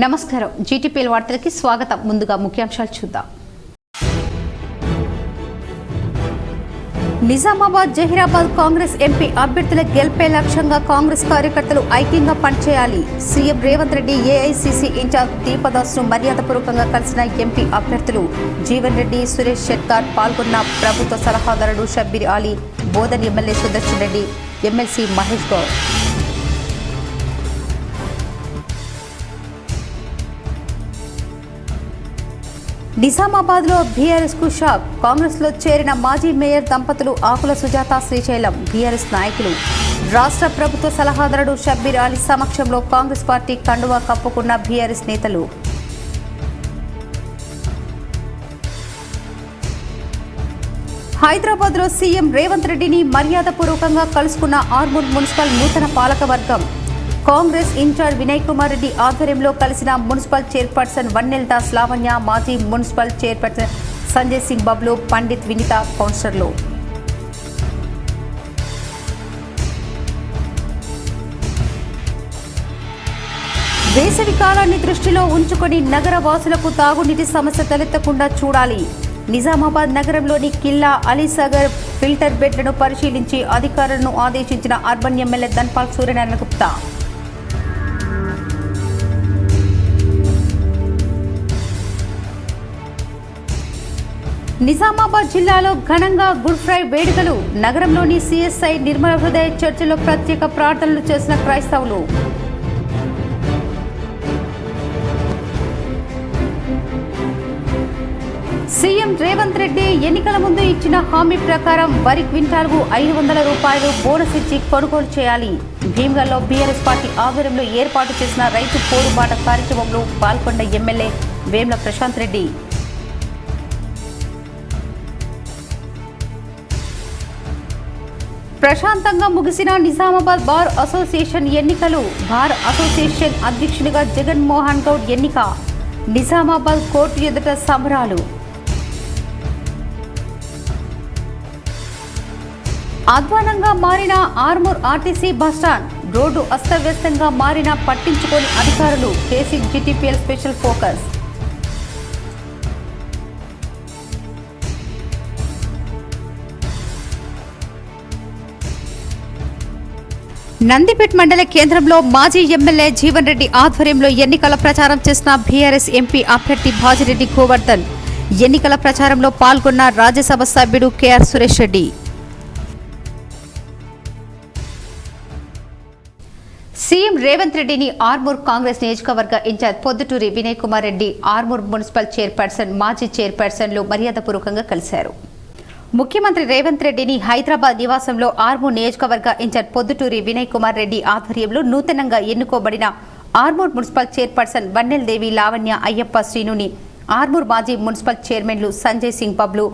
నమస్కారం జీటీపీఎల్ వార్తలకి స్వాగతం. ముందుగా ముఖ్యాంశాలు చూద్దాం. నిజామాబాద్ జహీరాబాద్ కాంగ్రెస్ ఎంపీ అభ్యర్థుల గెలుపే లక్ష్యంగా కాంగ్రెస్ కార్యకర్తలు ఐక్యంగా పనిచేయాలి. CM Revanth Reddy AICC incharge దీపదాస్ను మర్యాదపూర్వకంగా కలిసిన ఎంపీ అభ్యర్థులు జీవన్ రెడ్డి, సురేష్ షెట్కార్ పాల్గొన్న ప్రభుత్వ సలహాదారుడు షబ్బీర్ అలీ, బోధన్ ఎమ్మెల్యే సుదర్శన్ రెడ్డి, ఎమ్మెల్సీ మహేష్ గౌడ్. నిజామాబాద్ లో బీఆర్ఎస్ కు షాక్. కాంగ్రెస్ లో చేరిన మాజీ మేయర్ దంపతులు ఆకుల సుజాత, శ్రీశైలం. బీఆర్ఎస్ నాయకులు రాష్ట్ర ప్రభుత్వ సలహాదారుడు షబ్బీర్ అలీ సమక్షంలో కాంగ్రెస్ పార్టీ కండువా కప్పుకున్న బీఆర్ఎస్ నేతలు. హైదరాబాద్ లో సీఎం రేవంత్ రెడ్డిని మర్యాదపూర్వకంగా కలుసుకున్న ఆర్మూర్ మున్సిపల్ నూతన పాలక వర్గం. కాంగ్రెస్ ఇన్ఛార్జ్ వినయ్ కుమార్ రెడ్డి ఆధ్వర్యంలో కలిసిన మున్సిపల్ చైర్పర్సన్ వన్నెల్ దాస్ లావణ్య, మాజీ మున్సిపల్ చైర్పర్సన్ సంజయ్ సింగ్ బబ్లు, పండిత్ వినిత కౌన్సిలర్లు. వేసవి కాలాన్ని దృష్టిలో ఉంచుకొని నగర వాసులకు తాగునీటి సమస్య తలెత్తకుండా చూడాలి. నిజామాబాద్ నగరంలోని కిల్లా, అలీసాగర్ ఫిల్టర్ బెడ్లను పరిశీలించి అధికారులను ఆదేశించిన అర్బన్ ఎమ్మెల్యే ధన్పాల్ సూర్యనారాయణ గుప్తా. నిజామాబాద్ జిల్లాలో ఘనంగా గుడ్ ఫ్రైడే వేడుకలు. నగరంలోని సిఎస్ఐ నిర్మల హృదయ చర్చిలో ప్రత్యేక ప్రార్థనలు చేసిన క్రైస్తవులు. సీఎం రేవంత్ రెడ్డి ఎన్నికల ముందు ఇచ్చిన హామీ ప్రకారం వరి క్వింటాల్కు 500 రూపాయలు బోనస్ ఇచ్చి కొనుగోలు చేయాలి. భీమ్గల్లో బీఆర్ఎస్ పార్టీ ఆధ్వర్యంలో ఏర్పాటు చేసిన రైతు పోరుబాట కార్యక్రమంలో పాల్గొన్న ఎమ్మెల్యే వేముల ప్రశాంత్ రెడ్డి. ప్రశాంతంగా ముగిసిన నిజామాబాద్ బార్ అసోసియేషన్ ఎన్నికలు. బార్ అసోసియేషన్ అధ్యక్షుడిగా జగన్మోహన్ గౌడ్ ఎన్నిక. నిజామాబాద్ కోర్టు ఎదుట సంబరాలు. అధ్వానంగా మారిన ఆర్మూర్ ఆర్టీసీ బస్టాండ్. రోడ్డు అస్తవ్యస్తంగా మారినా పట్టించుకోని అధికారులు. KC GTPL special focus. Nandipet మండల కేంద్రంలో మాజీ ఎమ్మెల్యే జీవన్ రెడ్డి ఆధ్వర్యంలో ఎన్నికల ప్రచారం చేసిన బీఆర్ఎస్ ఎంపీ అభ్యర్థి భాజిరెడ్డి గోవర్ధన్. ఎన్నికల ప్రచారంలో పాల్గొన్న రాజ్యసభ సభ్యుడు కేఆర్ సురేష్ రెడ్డి. సీఎం రేవంత్ రెడ్డిని ఆర్మూర్ కాంగ్రెస్ నియోజకవర్గ incharge Podduturi Vinay Kumar Reddy, Armoor municipal chairperson, మాజీ చైర్పర్సన్లు మర్యాదపూర్వకంగా కలిశారు. ముఖ్యమంత్రి రేవంత్ రెడ్డిని హైదరాబాద్ నివాసంలో ఆర్మూర్ నియోజకవర్గ ఇన్ఛార్జ్ పొద్దుటూరి వినయ్ కుమార్ రెడ్డి ఆధ్వర్యంలో నూతనంగా ఎన్నుకోబడిన ఆర్మూర్ మున్సిపల్ చైర్పర్సన్ వన్నెల్ దేవి లావణ్య, అయ్యప్ప శ్రీనుని, ఆర్మూర్ మాజీ మున్సిపల్ చైర్మన్లు Sanjay Singh Bablu,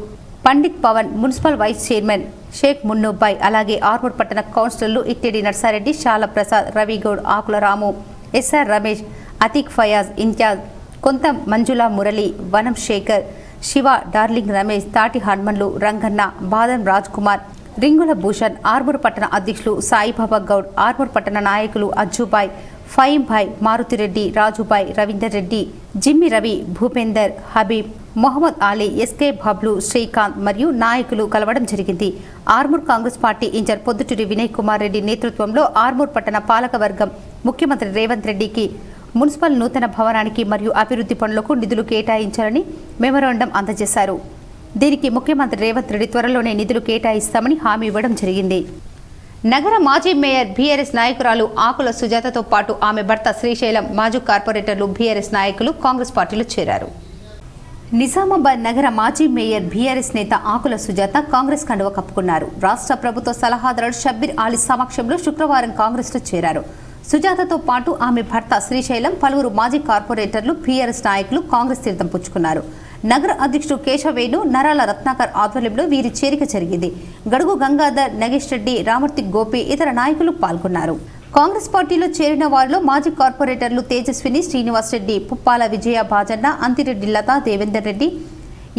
Pandit Pavan, municipal vice chairman Sheikh Munnubhai, అలాగే ఆర్మూర్ పట్టణ కౌన్సిలర్లు ఇట్టెడి నర్సారెడ్డి, శాల ప్రసాద్, రవిగౌడ్, ఆకుల రాము, ఎస్ఆర్ రమేష్, అతీక్ ఫయాజ్, ఇన్ఛార్జ్ కొంత మంజుల మురళి, వనం శేఖర్, శివ, డార్లింగ్ రమేష్, తాటి హనుమన్లు, రంగన్న, బాదం రాజ్ కుమార్, రింగుల భూషణ్, ఆర్మూర్ పట్టణ అధ్యక్షులు సాయిబాబా గౌడ్, ఆర్మూర్ పట్టణ నాయకులు అజ్జుబాయ్, ఫయింభాయ్, మారుతిరెడ్డి, రాజుబాయ్, రవీందర్ రెడ్డి, జిమ్మి రవి, భూపేందర్, హబీబ్, మొహమ్మద్ అలీ, ఎస్కే బబ్లు, శ్రీకాంత్ మరియు నాయకులు కలవడం జరిగింది. ఆర్మూర్ కాంగ్రెస్ పార్టీ ఇన్ఛార్జ్ పొద్దుటూరి వినయ్ కుమార్ రెడ్డి నేతృత్వంలో ఆర్మూర్ పట్టణ పాలక వర్గం ముఖ్యమంత్రి రేవంత్ రెడ్డికి మున్సిపల్ నూతన భవనానికి మరియు అభివృద్ధి పనులకు నిధులు కేటాయించాలని మెమోరాండం అందజేశారు. దీనికి ముఖ్యమంత్రి రేవంత్ రెడ్డి త్వరలోనే నిధులు కేటాయిస్తామని హామీ ఇవ్వడం జరిగింది. నగర మాజీ మేయర్ బీఆర్ఎస్ నాయకురాలు ఆకుల సుజాతతో పాటు ఆమె భర్త శ్రీశైలం, మాజీ కార్పొరేటర్లు, బీఆర్ఎస్ నాయకులు కాంగ్రెస్ పార్టీలో చేరారు. నిజామాబాద్ నగర మాజీ మేయర్ బీఆర్ఎస్ నేత ఆకుల సుజాత కాంగ్రెస్ కండువ కప్పుకున్నారు. రాష్ట్ర ప్రభుత్వ సలహాదారుడు షబ్బీర్ అలీ సమక్షంలో శుక్రవారం కాంగ్రెస్లో చేరారు. సుజాతతో పాటు ఆమె భర్త శ్రీశైలం, పలువురు మాజీ కార్పొరేటర్లు, బీఆర్ఎస్ నాయకులు కాంగ్రెస్ తీర్థం పుచ్చుకున్నారు. నగర అధ్యక్షుడు కేశవేణు, నరాల రత్నాకర్ ఆధ్వర్యంలో వీరి చేరిక జరిగింది. గడుగు గంగాధర్, నగేష్ రెడ్డి, రామర్తి గోపి, ఇతర నాయకులు పాల్గొన్నారు. కాంగ్రెస్ పార్టీలో చేరిన వారిలో మాజీ కార్పొరేటర్లు తేజస్విని, శ్రీనివాస్ రెడ్డి, పుప్పాల విజయ, భాజన్న, అంతిరెడ్డి లత, దేవేందర్ రెడ్డి,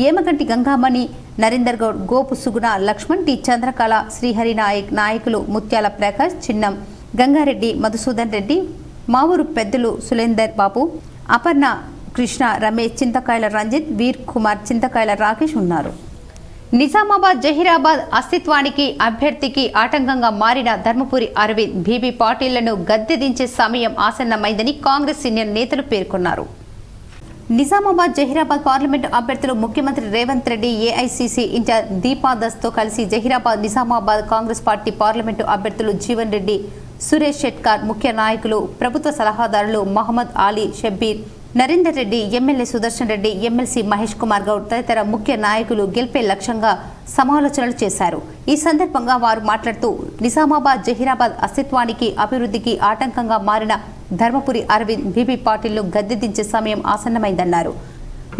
ఏమగంటి గంగామణి, నరేందర్ గౌడ్, గోపు సుగుణ, లక్ష్మణ్, టి చంద్రకళ, శ్రీహరి నాయక్, నాయకులు ముత్యాల ప్రకాష్, చిన్నం, గంగారెడ్డి, మధుసూదన్ రెడ్డి, మావూరు పెద్దలు సులేందర్ బాబు, అపర్ణ, కృష్ణ, రమేష్ చింతకాయల రంజిత్, వీర్ కుమార్, చింతకాయల రాకేష్ ఉన్నారు. నిజామాబాద్ జహీరాబాద్ అస్తిత్వానికి అభ్యర్థికి ఆటంకంగా మారిన ధర్మపురి అరవింద్, బీబీ పాటిళ్లను గద్దె దించే సమయం ఆసన్నమైందని కాంగ్రెస్ సీనియర్ నేతలు పేర్కొన్నారు. నిజామాబాద్ జహీరాబాద్ పార్లమెంటు అభ్యర్థులు ముఖ్యమంత్రి రేవంత్ రెడ్డి, ఏఐసీసీ ఇన్ఛార్జ్ దీపాదాస్తో కలిసి జహీరాబాద్ నిజామాబాద్ కాంగ్రెస్ పార్టీ పార్లమెంటు అభ్యర్థులు జీవన్ రెడ్డి, సురేష్ షెట్కార్, ముఖ్య నాయకులు, ప్రభుత్వ సలహాదారులు మహమ్మద్ అలీ, షబ్బీర్, నరేందర్ రెడ్డి, ఎమ్మెల్యే సుదర్శన్ రెడ్డి, ఎమ్మెల్సీ మహేష్ కుమార్ గౌడ్ తదితర ముఖ్య నాయకులు గెలిపే లక్ష్యంగా సమాలోచనలు చేశారు. ఈ సందర్భంగా వారు మాట్లాడుతూ నిజామాబాద్ జహీరాబాద్ అస్తిత్వానికి అభివృద్ధికి ఆటంకంగా మారిన ధర్మపురి అరవింద్, బీబీ పాటిల్ను గద్దె దించే సమయం ఆసన్నమైందన్నారు.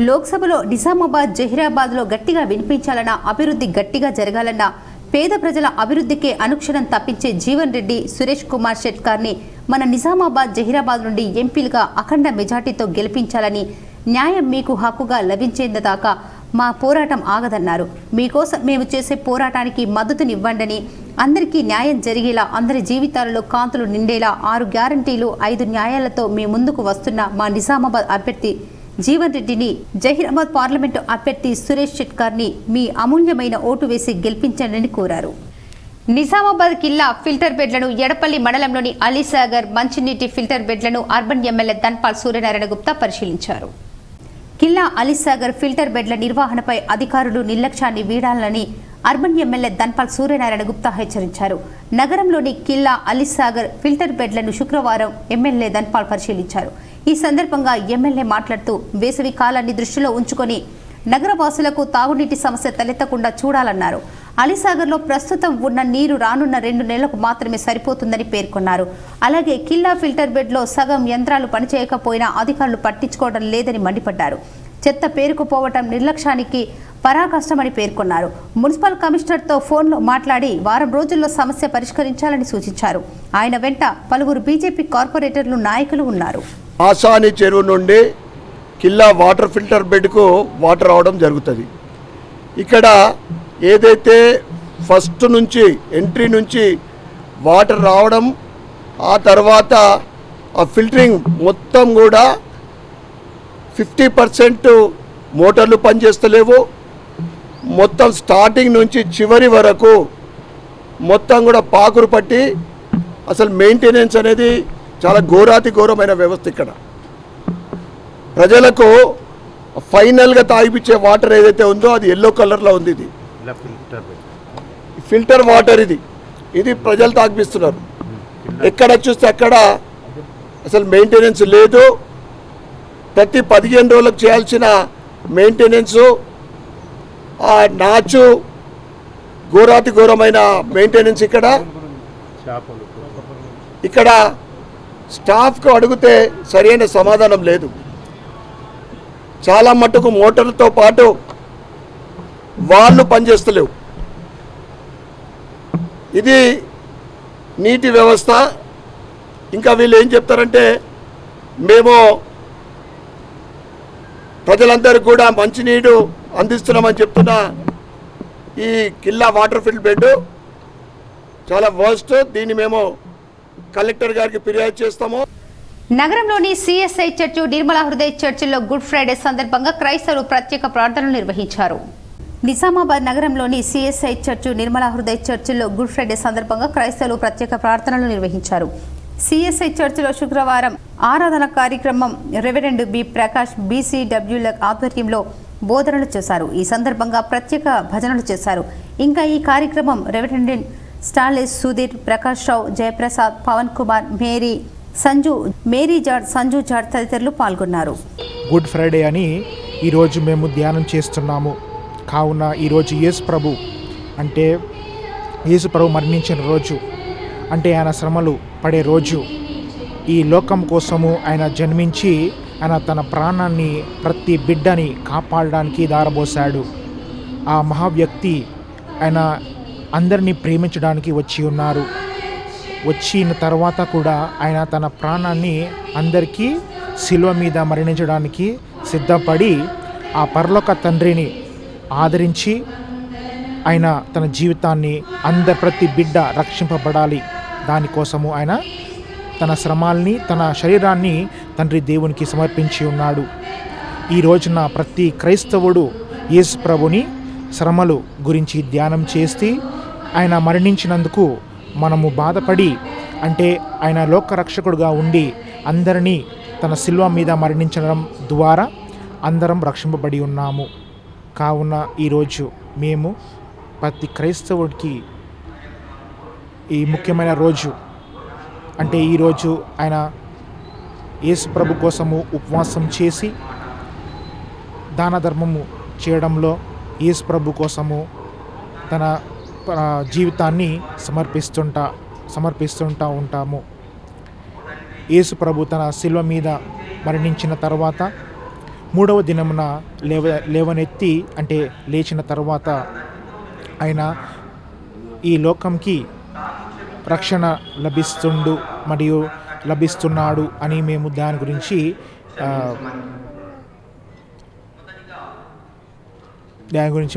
లోక్సభలో నిజామాబాద్ జహీరాబాద్లో గట్టిగా వినిపించాలన్నా, అభివృద్ధి గట్టిగా జరగాలన్నా, పేద ప్రజల అభివృద్ధికే అనుక్షణం తప్పించే జీవన్ రెడ్డి, సురేష్ కుమార్ షెట్కార్ని మన నిజామాబాద్ జహీరాబాద్ నుండి ఎంపీలుగా అఖండ మెజార్టీతో గెలిపించాలని, న్యాయం మీకు హక్కుగా లభించేందుదాకా మా పోరాటం ఆగదన్నారు. మీకోసం మేము చేసే పోరాటానికి మద్దతునివ్వండని, అందరికీ న్యాయం జరిగేలా, అందరి జీవితాలలో కాంతులు నిండేలా 6 గ్యారంటీలు 5 న్యాయాలతో మీ ముందుకు వస్తున్న మా నిజామాబాద్ అభ్యర్థి జీవన్ రెడ్డిని, జహీరాబాద్ పార్లమెంటు అభ్యర్థి సురేష్ షెట్కార్ని మీ అమూల్యమైన ఓటు వేసి గెలిపించండి కోరారు. నిజామాబాద్ కిల్లా ఫిల్టర్ బెడ్లను, ఎడపల్లి మండలంలోని అలీసాగర్ మంచినీటి ఫిల్టర్ బెడ్లను అర్బన్ ఎమ్మెల్యే ధన్పాల్ సూర్యనారాయణ గుప్తా పరిశీలించారు. కిల్లా అలీసాగర్ ఫిల్టర్ బెడ్ల నిర్వహణపై అధికారులు నిర్లక్ష్యాన్ని వీడాలని అర్బన్ ఎమ్మెల్యే ధన్పాల్ సూర్యనారాయణ గుప్తా హెచ్చరించారు. నగరంలోని కిల్లా అలీసాగర్ ఫిల్టర్ బెడ్లను శుక్రవారం ఎమ్మెల్యే ధన్పాల్ పరిశీలించారు. ఈ సందర్భంగా ఎమ్మెల్యే మాట్లాడుతూ వేసవి కాలాన్ని దృష్టిలో ఉంచుకొని నగరవాసులకు తాగునీటి సమస్య తలెత్తకుండా చూడాలన్నారు. అలీసాగర్లో ప్రస్తుతం ఉన్న నీరు రానున్న 2 నెలలకు మాత్రమే సరిపోతుందని పేర్కొన్నారు. అలాగే కిల్లా ఫిల్టర్ బెడ్లో సగం యంత్రాలు పనిచేయకపోయినా అధికారులు పట్టించుకోవడం లేదని మండిపడ్డారు. చెత్త పేరుకుపోవటం నిర్లక్ష్యానికి పరాకాష్టమని పేర్కొన్నారు. మున్సిపల్ కమిషనర్తో ఫోన్లో మాట్లాడి వారం రోజుల్లో సమస్య పరిష్కరించాలని సూచించారు. ఆయన వెంట పలువురు బీజేపీ కార్పొరేటర్లు, నాయకులు ఉన్నారు. ఆసాని చెరువు నుండి కిల్లా వాటర్ ఫిల్టర్ బెడ్కు వాటర్ రావడం జరుగుతుంది. ఇక్కడ ఏదైతే ఫస్ట్ నుంచి ఎంట్రీ నుంచి వాటర్ రావడం, ఆ తర్వాత ఆ ఫిల్టరింగ్ మొత్తం కూడా 50% మోటార్లు పనిచేస్తలేవు. మొత్తం స్టార్టింగ్ నుంచి చివరి వరకు మొత్తం కూడా పాకురు పట్టి అసలు మెయింటెనెన్స్ అనేది చాలా ఘోరాతి ఘోరమైన వ్యవస్థ. ఇక్కడ ప్రజలకు ఫైనల్గా తాగిపించే వాటర్ ఏదైతే ఉందో అది ఎల్లో కలర్లో ఉంది. ఇది ఫిల్టర్ వాటర్, ఇది ప్రజలు తాగిపిస్తున్నారు. ఎక్కడ చూస్తే అక్కడ అసలు మెయింటెనెన్స్ లేదు. ప్రతి 15 రోజులకు చేయాల్సిన మెయింటెనెన్సు, ఆ నాచు ఘోరాతి ఘోరమైన మెయింటెనెన్స్. ఇక్కడ స్టాఫ్కు అడిగితే సరైన సమాధానం లేదు. చాలా మట్టుకు మోటార్లతో పాటు వాళ్ళు పనిచేస్తలేవు. ఇది నీటి వ్యవస్థ. ఇంకా వీళ్ళు ఏం చెప్తారంటే మేము ప్రజలందరికీ కూడా మంచినీరు అందిస్తున్నామని చెప్తున్న ఈ కిల్లా వాటర్ ఫిల్టర్ బెడ్ చాలా వర్స్ట్. దీన్ని మేము కలెక్టర్ గారికి ఫిర్యాదు చేస్తాము. నగరంలోని సిఎస్ఐ చర్చ్, నిర్మలా హృదయ చర్చిల్లో గుడ్ ఫ్రైడే సందర్భంగా క్రైస్తవులు ప్రత్యేక ప్రార్థనలు నిర్వహించారు. నిజామాబాద్ నగరంలోని సిఎస్ఐ చర్చ్, నిర్మలా హృదయ చర్చిల్లో గుడ్ ఫ్రైడే సందర్భంగా క్రైస్తవులు ప్రత్యేక ప్రార్థనలు నిర్వహించారు. సిఎస్ఐ చర్చిలో శుక్రవారం ఆరాధన కార్యక్రమం రెవరెండ్ బి ప్రకాష్, బీసీడబ్ల్యూల ఆధ్వర్యంలో బోధనలు చేశారు. ఈ సందర్భంగా ప్రత్యేక భజనలు చేశారు. ఇంకా ఈ కార్యక్రమం రెవరెండ్ స్టాలెస్, Sudhir, Prakash Rao, Jayaprasad, Pavan Kumar, Mary George, Sanju George తదితరులు పాల్గొన్నారు. గుడ్ ఫ్రైడే అని ఈరోజు మేము ధ్యానం చేస్తున్నాము. కావున ఈరోజు యేసు ప్రభు మరణించిన రోజు, అంటే ఆయన శ్రమలు పడే రోజు. ఈ లోకం కోసము ఆయన జన్మించి ఆయన తన ప్రాణాన్ని ప్రతి బిడ్డని కాపాడడానికి దారబోసాడు. ఆ మహావ్యక్తి ఆయన అందరినీ ప్రేమించడానికి వచ్చి ఉన్నారు. వచ్చిన తర్వాత కూడా ఆయన తన ప్రాణాన్ని అందరికీ శిలువ మీద మరణించడానికి సిద్ధపడి ఆ పరలోక తండ్రిని ఆదరించి ఆయన తన జీవితాన్ని ప్రతి బిడ్డ రక్షింపబడాలి, దానికోసము ఆయన తన శ్రమాల్ని, తన శరీరాన్ని తండ్రి దేవునికి సమర్పించి ఉన్నాడు. ఈ రోజున ప్రతి క్రైస్తవుడు యేసు ప్రభుని శ్రమలు గురించి ధ్యానం చేసి ఆయన మరణించినందుకు మనము బాధపడి, అంటే ఆయన లోకరక్షకుడుగా ఉండి అందరినీ తన శిలువ మీద మరణించడం ద్వారా అందరం రక్షింపబడి ఉన్నాము. కావున ఈరోజు మేము ప్రతి క్రైస్తవుడికి ఈ ముఖ్యమైన రోజు, అంటే ఈరోజు ఆయన యేసు ప్రభు కోసము ఉపవాసం చేసి దాన ధర్మము చేయడంలో యేసు ప్రభు కోసము తన జీవితాన్ని సమర్పిస్తుంటా ఉంటాము. యేసు ప్రభు తన శిలువ మీద మరణించిన తర్వాత 3వ దినమున లేవనెత్తి, అంటే లేచిన తర్వాత ఆయన ఈ లోకంకి రక్షణ లభిస్తున్నాడు అని మేము దాని గురించి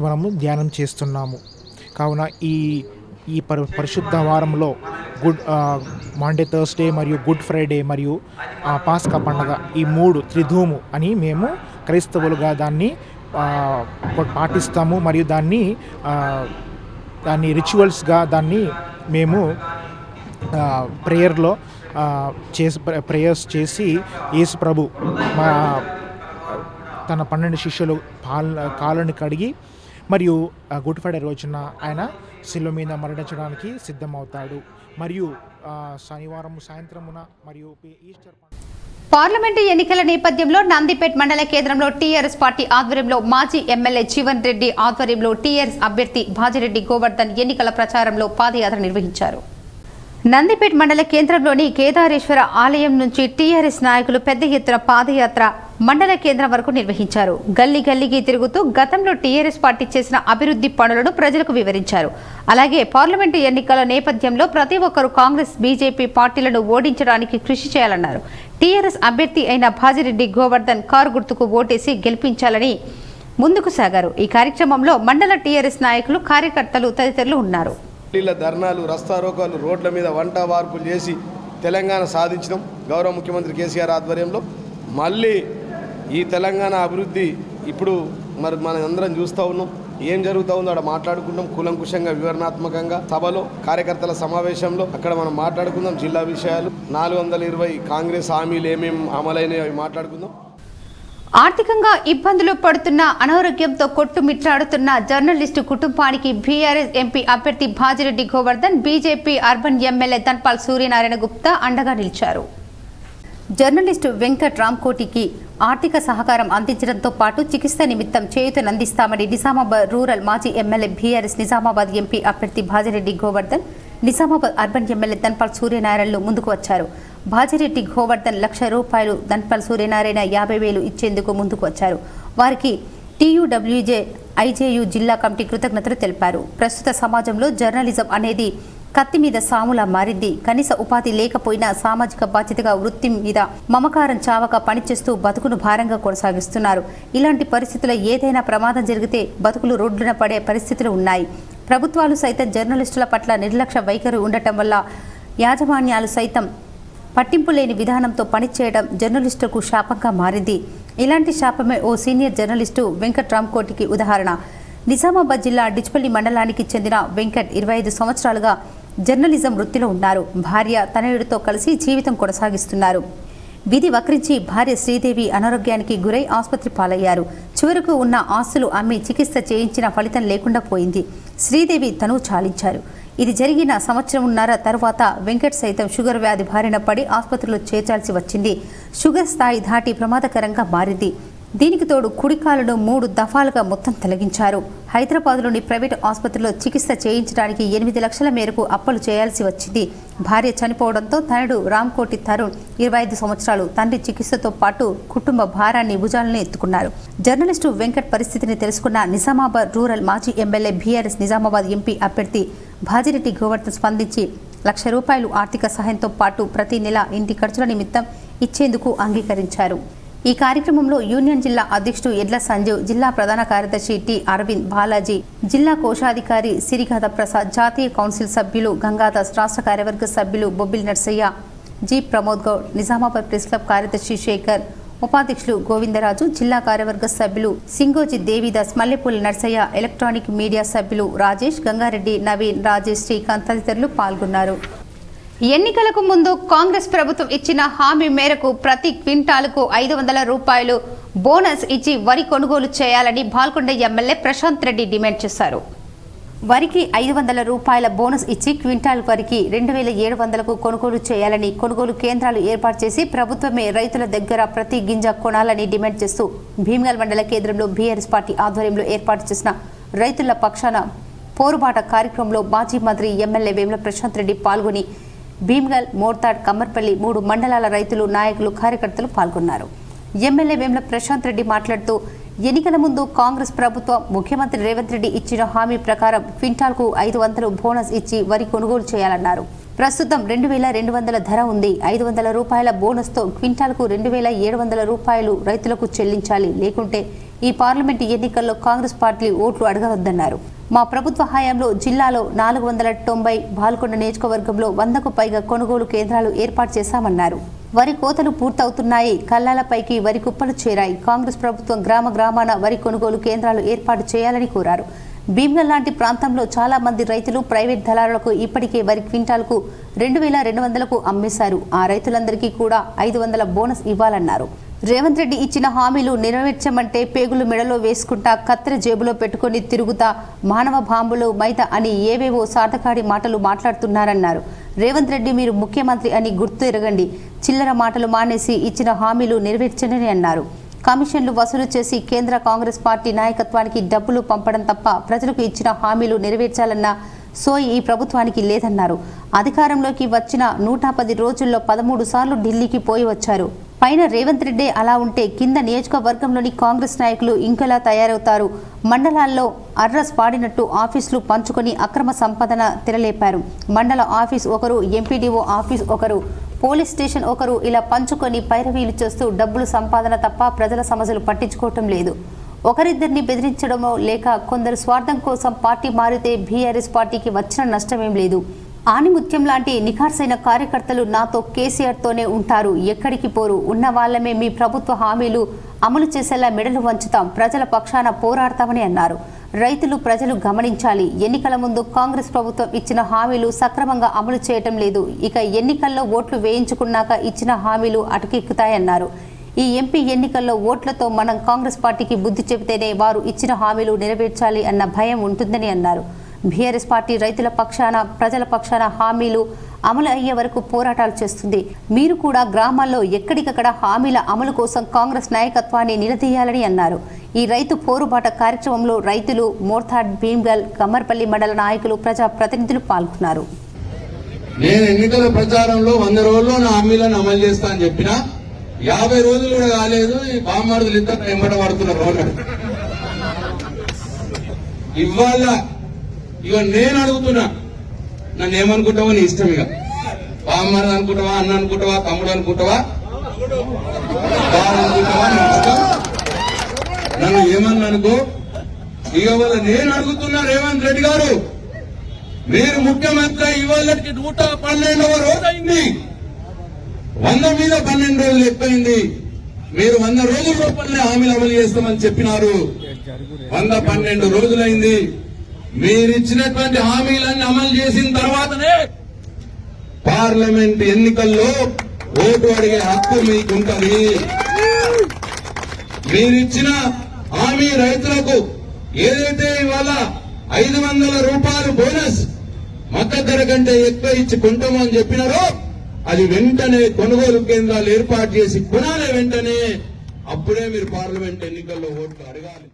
మనము ధ్యానం చేస్తున్నాము. కావున ఈ పరిశుద్ధ వారంలో మాండే థర్స్డే మరియు గుడ్ ఫ్రైడే మరియు పాస్కా పండగ, ఈ 3 త్రిధూము అని మేము క్రైస్తవులుగా దాన్ని పాటిస్తాము. మరియు దాన్ని రిచువల్స్గా దాన్ని మేము ప్రేయర్స్ చేసి యేసు ప్రభు తన 12 శిష్యులు కాళ్ళని కడిగి మరియు గుడ్ ఫ్రైడే రోజున ఆయన శిలువ మీద మరణించడానికి సిద్ధమవుతాడు. మరియు శనివారం సాయంత్రమున మరియు ఈస్టర్ పార్లమెంటు ఎన్నికల నేపథ్యంలో నందిపేట్ మండల కేంద్రంలో టీఆర్ఎస్ పార్టీ ఆధ్వర్యంలో మాజీ ఎమ్మెల్యే జీవన్ రెడ్డి ఆధ్వర్యంలో టీఆర్ఎస్ అభ్యర్థి భాజిరెడ్డి గోవర్ధన్ ఎన్నికల ప్రచారంలో పాదయాత్ర నిర్వహించారు. నందిపేట్ మండల కేంద్రంలోని కేదారేశ్వర ఆలయం నుంచి టీఆర్ఎస్ నాయకులు పెద్ద ఎత్తున పాదయాత్ర మండల కేంద్రం వరకు నిర్వహించారు. గల్లీ గల్లీకి తిరుగుతూ గతంలో టీఆర్ఎస్ పార్టీ చేసిన అభివృద్ధి పనులను ప్రజలకు వివరించారు. అలాగే పార్లమెంటు ఎన్నికల నేపథ్యంలో ప్రతి ఒక్కరూ కాంగ్రెస్, బీజేపీ పార్టీలను ఓడించడానికి కృషి చేయాలన్నారు. టీఆర్ఎస్ అభ్యర్థి అయిన భాజిరెడ్డి గోవర్ధన్ కారు గుర్తుకు ఓటేసి గెలిపించాలని ముందుకు సాగారు. ఈ కార్యక్రమంలో మండల టీఆర్ఎస్ నాయకులు, కార్యకర్తలు తదితరులు ఉన్నారు. ధర్నాలు, రస్తారోకాలు, రోడ్ల మీద వంట వార్పులు చేసి తెలంగాణ సాధించడం గౌరవ ముఖ్యమంత్రి కేసీఆర్ ఆధ్వర్యంలో. మళ్ళీ ఈ తెలంగాణ అభివృద్ధి ఇప్పుడు మన అందరం చూస్తూ ఉన్నాం. ఏం జరుగుతూ ఉందో అక్కడ మాట్లాడుకుంటాం కూలంకుషంగా, వివరణాత్మకంగా సభలో, కార్యకర్తల సమావేశంలో అక్కడ మనం మాట్లాడుకుందాం. జిల్లా విషయాలు, 420 కాంగ్రెస్ హామీలు ఏమేమి అమలైనవి అవి మాట్లాడుకుందాం. ఆర్థికంగా ఇబ్బందులు పడుతున్న, అనారోగ్యంతో కొట్టుమిట్టాడుతున్న జర్నలిస్టు కుటుంబానికి బీఆర్ఎస్ ఎంపీ అభ్యర్థి Bajireddy Govardhan, BJP urban MLA Dhanpal Suryanarayana Gupta అండగా నిలిచారు. జర్నలిస్టు వెంకట్ రామ్కోటికి ఆర్థిక సహకారం అందించడంతో పాటు చికిత్స నిమిత్తం చేయూతనందిస్తామని నిజామాబాద్ రూరల్ మాజీ ఎమ్మెల్యే, బీఆర్ఎస్ నిజామాబాద్ ఎంపీ అభ్యర్థి భాజిరెడ్డి గోవర్ధన్, నిజామాబాద్ అర్బన్ ఎమ్మెల్యే ధన్పాల్ సూర్యనారాయణలు ముందుకు వచ్చారు. భాజిరెడ్డి గోవర్ధన్ ₹1,00,000, ధన్పాల్ సూర్యనారాయణ 50,000 ఇచ్చేందుకు ముందుకు వచ్చారు. వారికి టీయూడబ్ల్యూజే ఐజేయు జిల్లా కమిటీ కృతజ్ఞతలు తెలిపారు. ప్రస్తుత సమాజంలో జర్నలిజం అనేది కత్తి మీద సాములా మారింది. కనీస ఉపాధి లేకపోయినా సామాజిక బాధ్యతగా వృత్తి మీద మమకారం చావక పనిచేస్తూ బతుకును భారంగా కొనసాగిస్తున్నారు. ఇలాంటి పరిస్థితుల్లో ఏదైనా ప్రమాదం జరిగితే బతుకులు రోడ్డున పడే పరిస్థితులు ఉన్నాయి. ప్రభుత్వాలు సైతం జర్నలిస్టుల పట్ల నిర్లక్ష్య వైఖరి ఉండటం వల్ల యాజమాన్యాలు సైతం పట్టింపు లేని విధానంతో పనిచేయడం జర్నలిస్టులకు శాపంగా మారింది. ఇలాంటి శాపమే ఓ సీనియర్ జర్నలిస్టు వెంకట్ రామ్కోటికి ఉదాహరణ. నిజామాబాద్ జిల్లా డిచ్పల్లి మండలానికి చెందిన వెంకట్ 25 సంవత్సరాలుగా జర్నలిజం వృత్తిలో ఉన్నారు. భార్య, తనయుడితో కలిసి జీవితం కొనసాగిస్తున్నారు. విధి వక్రించి భార్య శ్రీదేవి అనారోగ్యానికి గురై ఆసుపత్రి పాలయ్యారు. చివరకు ఉన్న ఆస్తులు అమ్మి చికిత్స చేయించిన ఫలితం లేకుండా పోయింది. శ్రీదేవి తనువు చాలించారు. ఇది జరిగిన సంవత్సరంన్నర తరువాత వెంకట్ సైతం షుగర్ వ్యాధి బారిన పడి ఆసుపత్రిలో చేర్చాల్సి వచ్చింది. షుగర్ స్థాయి దాటి ప్రమాదకరంగా మారింది. దీనికి తోడు కుడికాలను 3 దఫాలుగా మొత్తం తొలగించారు. హైదరాబాద్లోని ప్రైవేటు ఆసుపత్రిలో చికిత్స చేయించడానికి 8 లక్షల మేరకు అప్పులు చేయాల్సి వచ్చింది. భార్య చనిపోవడంతో తనయుడు రామ్కోటి తరుణ్ 25 సంవత్సరాలు తండ్రి చికిత్సతో పాటు కుటుంబ భారాన్ని భుజాలను ఎత్తుకున్నారు. జర్నలిస్టు వెంకట్ పరిస్థితిని తెలుసుకున్న నిజామాబాద్ రూరల్ మాజీ ఎమ్మెల్యే, బీఆర్ఎస్ నిజామాబాద్ ఎంపీ అభ్యర్థి భాజిరెడ్డి గోవర్ధన్ స్పందించి ₹1,00,000 ఆర్థిక సహాయంతో పాటు ప్రతి నెల ఇంటి ఖర్చుల నిమిత్తం ఇచ్చేందుకు అంగీకరించారు. ఈ కార్యక్రమంలో యూనియన్ జిల్లా అధ్యక్షుడు ఎడ్ల సంజీవ్, జిల్లా ప్రధాన కార్యదర్శి టి అరవింద్, బాలాజీ, జిల్లా కోశాధికారి సిరిగాద ప్రసాద్, జాతీయ కౌన్సిల్ సభ్యులు గంగాదాస్, రాష్ట్ర కార్యవర్గ సభ్యులు Bobbili Narsaiah, G Pramod Goud, Nizamabad press club కార్యదర్శి శేఖర్, ఉపాధ్యక్షులు గోవిందరాజు, జిల్లా కార్యవర్గ సభ్యులు సింగోజి దేవిదాస్, మల్లెపూల నర్సయ్య, ఎలక్ట్రానిక్ మీడియా సభ్యులు రాజేష్, గంగారెడ్డి, నవీన్, రాజేష్, శ్రీకాంత్ తదితరులు పాల్గొన్నారు. ఎన్నికలకు ముందు కాంగ్రెస్ ప్రభుత్వం ఇచ్చిన హామీ మేరకు ప్రతి క్వింటాలకు 500 రూపాయలు బోనస్ ఇచ్చి వరి కొనుగోలు చేయాలని బాల్కొండ ఎమ్మెల్యే ప్రశాంత్ రెడ్డి డిమాండ్ చేశారు. వరికి 500 రూపాయల బోనస్ ఇచ్చి క్వింటాల్ వరికి 2700కు కొనుగోలు చేయాలని, కొనుగోలు కేంద్రాలు ఏర్పాటు చేసి ప్రభుత్వమే రైతుల దగ్గర ప్రతి గింజ కొనాలని డిమాండ్ చేస్తూ భీమ్గల్ మండల కేంద్రంలో బీఆర్ఎస్ పార్టీ ఆధ్వర్యంలో ఏర్పాటు చేసిన రైతుల పక్షాన పోరుబాట కార్యక్రమంలో మాజీ మంత్రి ఎమ్మెల్యే వేముల ప్రశాంత్ రెడ్డి పాల్గొని భీమ్గల్, మోర్తాడ్, కమ్మర్పల్లి 3 మండలాల రైతులు, నాయకులు, కార్యకర్తలు పాల్గొన్నారు. ఎమ్మెల్యే వేముల ప్రశాంత్ రెడ్డి మాట్లాడుతూ ఎన్నికల ముందు కాంగ్రెస్ ప్రభుత్వం ముఖ్యమంత్రి రేవంత్ రెడ్డి ఇచ్చిన హామీ ప్రకారం క్వింటాల్కు 500 బోనస్ ఇచ్చి వరి కొనుగోలు చేయాలన్నారు. ప్రస్తుతం 2200 ధర ఉంది. 500 రూపాయల బోనస్తో క్వింటాల్కు 2700 రూపాయలు రైతులకు చెల్లించాలి. లేకుంటే ఈ పార్లమెంటు ఎన్నికల్లో కాంగ్రెస్ పార్టీ ఓట్లు అడగవద్దన్నారు. మా ప్రభుత్వ హయాంలో జిల్లాలో 490, బాల్కొండ నియోజకవర్గంలో 100కు పైగా కొనుగోలు కేంద్రాలు ఏర్పాటు చేశామన్నారు. వరి కోతలు పూర్తవుతున్నాయి. కల్లాలపైకి వరి కుప్పలు చేరాయి. కాంగ్రెస్ ప్రభుత్వం గ్రామ గ్రామాన వరి కొనుగోలు కేంద్రాలు ఏర్పాటు చేయాలని కోరారు. భీమ్గల్ లాంటి ప్రాంతంలో చాలా మంది రైతులు ప్రైవేట్ దళారులకు ఇప్పటికే వరి క్వింటాల్కు 2200కు అమ్మేశారు. ఆ రైతులందరికీ కూడా 500 బోనస్ ఇవ్వాలన్నారు. రేవంత్ రెడ్డి ఇచ్చిన హామీలు నెరవేర్చమంటే పేగులు మెడలో వేసుకుంటా, కత్తెర జేబులో పెట్టుకుని తిరుగుతా, మానవ బాంబులు మైత అని ఏవేవో సార్థకాడి మాటలు మాట్లాడుతున్నారన్నారు. రేవంత్ రెడ్డి మీరు ముఖ్యమంత్రి అని గుర్తు ఎరగండి. చిల్లర మాటలు మానేసి ఇచ్చిన హామీలు నెరవేర్చండి అన్నారు. కమిషన్లు వసూలు చేసి కేంద్ర కాంగ్రెస్ పార్టీ నాయకత్వానికి డబ్బులు పంపడం తప్ప ప్రజలకు ఇచ్చిన హామీలు నెరవేర్చాలన్న సోయి ఈ ప్రభుత్వానికి లేదన్నారు. అధికారంలోకి వచ్చిన 110 రోజుల్లో 13 సార్లు ఢిల్లీకి పోయి వచ్చారు. పైన రేవంత్ రెడ్డి అలా ఉంటే కింద నియోజకవర్గంలోని కాంగ్రెస్ నాయకులు ఇంకెలా తయారవుతారు? మండలాల్లో అర్రస్ పాడినట్టు ఆఫీసులు పంచుకొని అక్రమ సంపాదన తెరలేపారు. మండల ఆఫీస్ ఒకరు, ఎంపీడీఓ ఆఫీస్ ఒకరు, పోలీస్ స్టేషన్ ఒకరు, ఇలా పంచుకొని పైరవీలు చేస్తూ డబ్బులు సంపాదన తప్ప ప్రజల సమస్యలు పట్టించుకోవటం లేదు. ఒకరిద్దరిని బెదిరించడమో లేక కొందరు స్వార్థం కోసం పార్టీ మారితే బీఆర్ఎస్ పార్టీకి వచ్చిన నష్టమేం లేదు. ఆణిముత్యం లాంటి నిఖార్సైన కార్యకర్తలు నాతో కేసీఆర్తోనే ఉంటారు, ఎక్కడికి పోరు. ఉన్న వాళ్ళమే మీ ప్రభుత్వ హామీలు అమలు చేసేలా మెడలు వంచుతాం, ప్రజల పక్షాన పోరాడతామని అన్నారు. రైతులు, ప్రజలు గమనించాలి. ఎన్నికల ముందు కాంగ్రెస్ ప్రభుత్వం ఇచ్చిన హామీలు సక్రమంగా అమలు చేయటం లేదు. ఇక ఎన్నికల్లో ఓట్లు వేయించుకున్నాక ఇచ్చిన హామీలు అటకెక్కుతాయన్నారు. ఈ ఎంపీ ఎన్నికల్లో ఓట్లతో మనం కాంగ్రెస్ పార్టీకి బుద్ధి చెబితేనే వారు ఇచ్చిన హామీలు నెరవేర్చాలి అన్న భయం ఉంటుందని అన్నారు. బీఆర్ఎస్ పార్టీ రైతుల పక్షాన, ప్రజల పక్షాన హామీలు అమలు అయ్యే వరకు పోరాటాలు చేస్తుంది. మీరు కూడా గ్రామాల్లో ఎక్కడికక్కడ హామీల అమలు కోసం కాంగ్రెస్ నాయకత్వాన్ని నిలదీయాలని అన్నారు. ఈ రైతు పోరుబాట కార్యక్రమంలో రైతులు, మోర్తాడ్, భీమ్గల్, కమ్మర్పల్లి మండల నాయకులు, ప్రజా ప్రతినిధులు పాల్గొన్నారు. నేను ఎన్నికల ప్రచారంలో 100 రోజుల్లో నా హామీలను అమలు చేస్తా అని చెప్పిన 50 రోజులు కూడా కాలేదు. ఈ బామ్మర్దులు ఇద్దరు ఎంబట పడుతున్నారు. ఇవాళ ఇక నేను అడుగుతున్నా, నన్ను ఏమనుకుంటావో నీ ఇష్టం. ఇక బామ్మర్ది అనుకుంటావా, అన్న అనుకుంటావా, తమ్ముడు అనుకుంటావా, అనుకుంటావా, నీ ఇష్టం. నన్ను ఏమన్నా అనుకో. ఇక వల్ల నేను అడుగుతున్నా, రేవంత్ రెడ్డి గారు మీరు ముఖ్యమంత్రి ఇవాళకి 112వ రోజు అయింది. 100 మీద 12 రోజులు ఎక్కువైంది. మీరు 100 రోజుల లోపలనే హామీలు అమలు చేస్తామని చెప్పినారు. 112 రోజులైంది. మీరిచ్చినటువంటి హామీలన్నీ అమలు చేసిన తర్వాతనే పార్లమెంట్ ఎన్నికల్లో ఓటు అడిగే హక్కు మీకుంటది. మీరిచ్చిన హామీ రైతులకు ఏదైతే ఇవాళ 500 రూపాయలు బోనస్ మద్దతు ధర కంటే ఎక్కువ ఇచ్చి కొంటామని చెప్పినారో అది వెంటనే కొనుగోలు కేంద్రాలు ఏర్పాటు చేసి కొనాలి. వెంటనే అప్పుడే మీరు పార్లమెంట్ ఎన్నికల్లో ఓట్లు అడగాలి.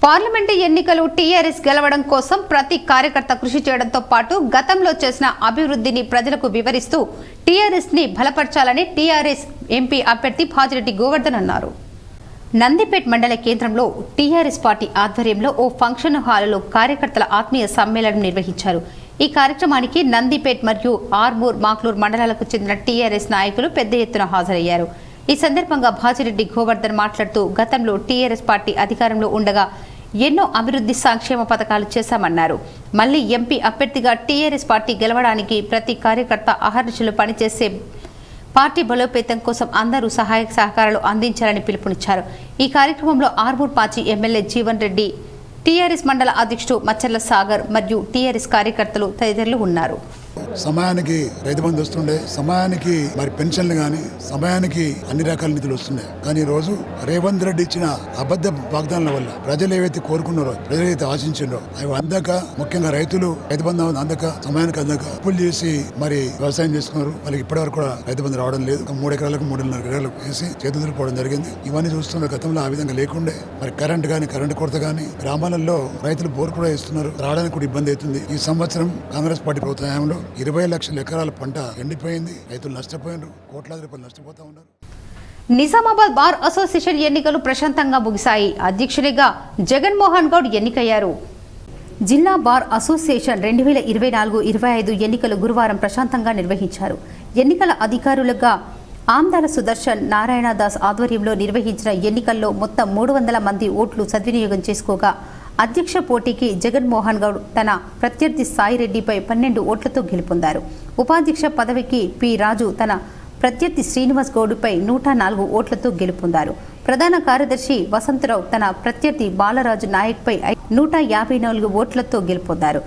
పార్లమెంటు ఎన్నికలు టీఆర్ఎస్ గెలవడం కోసం ప్రతి కార్యకర్త కృషి చేయడంతో పాటు గతంలో చేసిన అభివృద్ధిని ప్రజలకు వివరిస్తూ టీఆర్ఎస్ ని బలపరచాలని టీఆర్ఎస్ ఎంపీ అభ్యర్థి భాజిరెడ్డి గోవర్ధన్ అన్నారు. నందిపేట్ మండల కేంద్రంలో టీఆర్ఎస్ పార్టీ ఆధ్వర్యంలో ఓ ఫంక్షన్ హాలులో కార్యకర్తల ఆత్మీయ సమ్మేళనం నిర్వహించారు. ఈ కార్యక్రమానికి నందిపేట్ మరియు ఆర్మూర్, మాక్లూర్ మండలాలకు చెందిన టీఆర్ఎస్ నాయకులు పెద్ద ఎత్తున హాజరయ్యారు. ఈ సందర్భంగా భాజిరెడ్డి గోవర్ధన్ మాట్లాడుతూ గతంలో టీఆర్ఎస్ పార్టీ అధికారంలో ఉండగా ఎన్నో అభివృద్ధి సంక్షేమ పథకాలు చేశామన్నారు. మళ్లీ ఎంపీ అభ్యర్థిగా టీఆర్ఎస్ పార్టీ గెలవడానికి ప్రతి కార్యకర్త అహర్నిశలు పనిచేసే పార్టీ బలోపేతం కోసం అందరూ సహాయ సహకారాలు అందించాలని పిలుపునిచ్చారు. ఈ కార్యక్రమంలో ఆర్మూర్ పాచి ఎమ్మెల్యే జీవన్ రెడ్డి, టీఆర్ఎస్ మండల అధ్యక్షుడు మచ్చర్ల సాగర్ మరియు టీఆర్ఎస్ కార్యకర్తలు తదితరులు ఉన్నారు. సమయానికి రైతు బంధు వస్తుండే, సమయానికి మరి పెన్షన్లు కానీ, సమయానికి అన్ని రకాల నిధులు వస్తున్నాయి. కానీ ఈ రోజు రేవంత్ రెడ్డి ఇచ్చిన అబద్ధ వాగ్దానాల వల్ల ప్రజలు ఏవైతే కోరుకున్నారో, ప్రజలు ఏవైతే ఆశించారో అవి అందక, ముఖ్యంగా రైతులు రైతు బంధు అందక, సమయానికి అందక అప్పులు చేసి మరి వ్యవసాయం చేసుకున్నారు. వాళ్ళకి ఇప్పటి వరకు కూడా రైతు బంధు రావడం లేదు. 3 ఎకరాలకు 3.5 ఎకరాలకు వేసి చేతులు పోవడం జరిగింది. ఇవన్నీ చూస్తున్న గతంలో ఆ విధంగా లేకుండే. మరి కరెంటు కొరత కానీ, గ్రామాలలో రైతులు బోర్ కూడా వేస్తున్నారు, రావడానికి కూడా ఇబ్బంది అవుతుంది. ఈ సంవత్సరం కాంగ్రెస్ పార్టీ ప్రభుత్వ హయాంలో 20 లక్షల ఎకరాల పంట ఎండిపోయింది. రైతులు నష్టపోయినారు, కోట్లాది రూపాయలు నష్టపోతా ఉన్నారు. నిజామాబాద్ బార్ అసోసియేషన్ ఎన్నికలు ప్రశాంతంగా ముగిశాయి. అధ్యక్షునిగా జగన్మోహన్ గౌడ్ ఎన్నికయ్యారు. జిల్లా బార్ అసోసియేషన్ 2024-25 ఎన్నికలు గురువారం ప్రశాంతంగా నిర్వహించారు. ఎన్నికల అధికారులుగా ఆమ్దాల సుదర్శన్ నారాయణదాస్ ఆధ్వర్యంలో నిర్వహించిన ఎన్నికల్లో మొత్తం 300 మంది ఓట్లు సద్వినియోగం చేసుకోగా అధ్యక్ష పోటీకి జగన్మోహన్ గౌడ్ తన ప్రత్యర్థి సాయిరెడ్డిపై 12 ఓట్లతో గెలుపొందారు. ఉపాధ్యక్ష పదవికి పి రాజు తన ప్రత్యర్థి శ్రీనివాస్ గౌడ్పై 104 ఓట్లతో గెలుపొందారు. ప్రధాన కార్యదర్శి వసంతరావు తన ప్రత్యర్థి బాలరాజు నాయక్పై 154 ఓట్లతో గెలుపొందారు.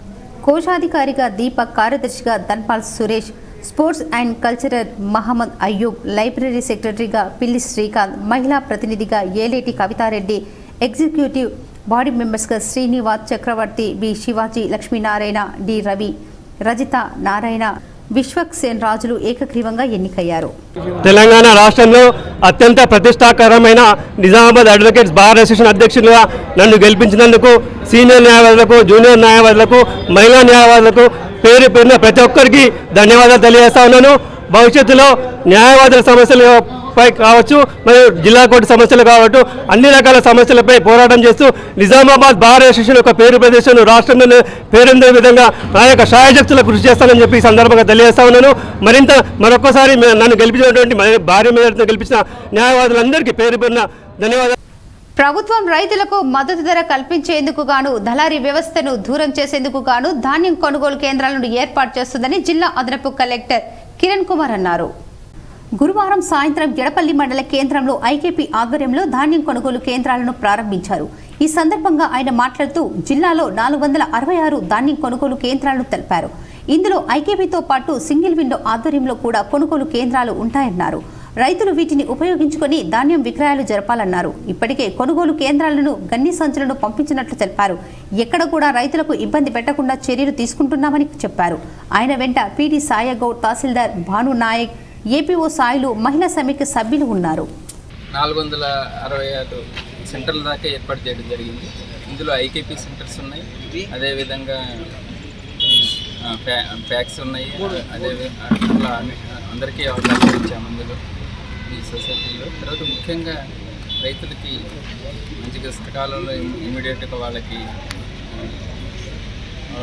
కోశాధికారిగా దీపక్, కార్యదర్శిగా Dhanpal Suresh, sports and cultural Mohammed Ayub, library సెక్రటరీగా పిల్లి శ్రీకాంత్, మహిళా ప్రతినిధిగా ఏలేటి కవితారెడ్డి, ఎగ్జిక్యూటివ్ బాడీ మెంబర్స్గా శ్రీనివాస్ చక్రవర్తి, బి శివాజీ, లక్ష్మీనారాయణ, డి రవి, రజిత నారాయణ, విశ్వక్సేన్ రాజులు ఏకగ్రీవంగా ఎన్నికయ్యారు. తెలంగాణ రాష్ట్రంలో అత్యంత ప్రతిష్టాకరమైన నిజామాబాద్ అడ్వకేట్స్ బార్ అసోసియేషన్ అధ్యక్షులుగా నన్ను గెలిపించినందుకు సీనియర్ న్యాయవాదులకు, జూనియర్ న్యాయవాదులకు, మహిళా న్యాయవాదులకు పేరు పేరున ప్రతి ఒక్కరికి ధన్యవాదాలు తెలియజేస్తా ఉన్నాను. భవిష్యత్తులో న్యాయవాదుల సమస్యలపై కావచ్చు, మరియు జిల్లా కోర్టు సమస్యలు కావచ్చు, అన్ని రకాల సమస్యలపై పోరాటం చేస్తూ నిజామాబాద్ బార్ అసోసియేషన్ యొక్క పేరు ప్రదేశం రాష్ట్రంలో పేరొందే విధంగా నా యొక్క శాయశక్తుల కృషి చేస్తానని చెప్పి ఈ సందర్భంగా తెలియజేస్తా ఉన్నాను. మరొకసారి నన్ను గెలిపించినటువంటి భార్య మీద గెలిపించిన న్యాయవాదులందరికీ పేరు పేరున ధన్యవాదాలు. ప్రభుత్వం రైతులకు మద్దతు ధర కల్పించేందుకు గాను దళారీ వ్యవస్థను దూరం చేసేందుకు గాను ధాన్యం కొనుగోలు కేంద్రాలను ఏర్పాటు చేస్తుందని జిల్లా అదనపు కలెక్టర్ కిరణ్ కుమార్ అన్నారు. గురువారం సాయంత్రం ఎడపల్లి మండల కేంద్రంలో ఐకేపీ ఆధ్వర్యంలో ధాన్యం కొనుగోలు కేంద్రాలను ప్రారంభించారు. ఈ సందర్భంగా ఆయన మాట్లాడుతూ జిల్లాలో 466 ధాన్యం కొనుగోలు కేంద్రాలను తెలిపారు. ఇందులో ఐకేపీతో పాటు సింగిల్ విండో ఆధ్వర్యంలో కూడా కొనుగోలు కేంద్రాలు ఉంటాయన్నారు. రైతులు వీటిని ఉపయోగించుకొని ధాన్యం విక్రయాలు జరపాలన్నారు. ఇప్పటికే కొనుగోలు కేంద్రాలను గన్ని సంచులను పంపించినట్లు తెలిపారు. ఎక్కడ కూడా రైతులకు ఇబ్బంది పెట్టకుండా చర్యలు తీసుకుంటున్నామని చెప్పారు. ఆయన వెంట పీడీ సాయగౌడ్, తహసీల్దార్ భాను నాయక్, ఏపీఓ సాయిలు, మహిళా సమైక్య సభ్యులు ఉన్నారు. 466 సెంటర్ల దాకా ఏర్పాటు చేయడం జరిగింది. ఇందులో ఐకేపీ సెంటర్స్ ఉన్నాయి, అదేవిధంగా ప్యాక్స్ ఉన్నాయి. అదే అట్లా అందరికీ అవకాశం ఇచ్చాము ఇందులో ఈ సొసైటీలో. తర్వాత ముఖ్యంగా రైతులకి మంచిగా సకాలంలో ఇమీడియట్గా వాళ్ళకి